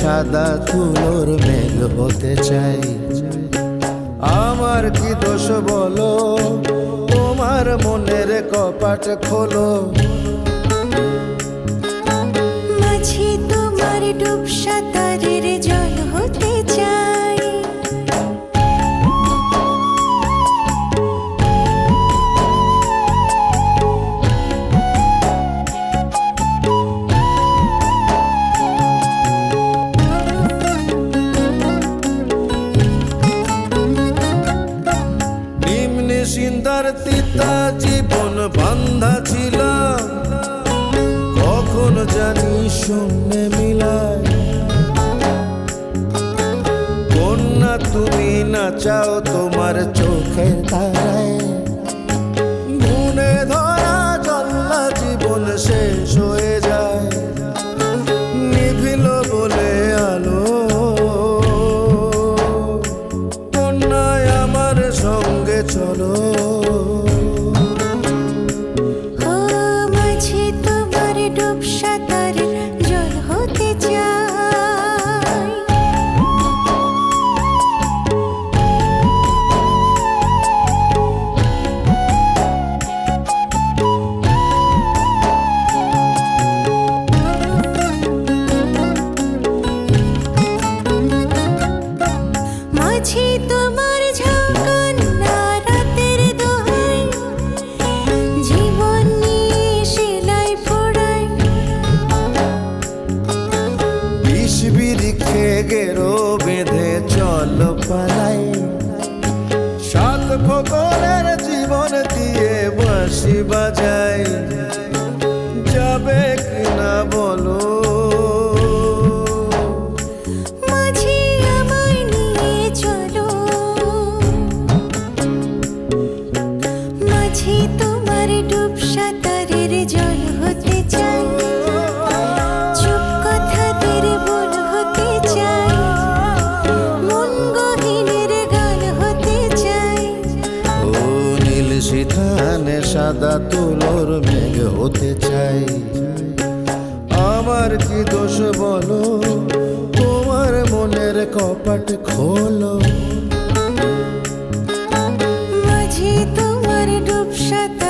সাদা তুলোর মেঘ হতে চাই। আমার কি দোষ বলো, তোমার মনের কপাট খোলো। মাঝি তোমার ডুব সাঁতারের জল হতে চাই। সিন্দার তিতা জীবন বান্ধা ছিলাম, কখন জানি শূন্যে মিলায়। কন্যা তুমি না চাও তোমার চোখের তারায়, মনে ধরা জল্লা জীবন শেষ হয়ে যায়। নিভিল বলে আলো, কন্যায় আমার সঙ্গে চলো। ও মাঝি তোমার ডুব সাঁতারের জল হতে চাই। মাঝি তোমার ঝাঁকান না রাতের দোহাই, জীবন নিয়ে সেলাই ফোড়াই। বিষ বিরিখে গেরো বেঁধে চল পালাই, সাত ফকরের জীবন দিয়ে বাঁশি বাজাই। যাবে কিনা বলো, মাঝি আমায় নিয়ে চলো। মাঝি তোমার ডুব সাঁতারের জল হতে চাই। চুপ কথাদের বল হতে চাই, মন গহীনের গান হতে চাই। ও নীল সিধানে সাদা তুলোর মেঘ হতে চাই। আমার কি দোষ বলো, তোমার মনের কপাট খোলো। মাঝি তোমার ডুব সাঁতারের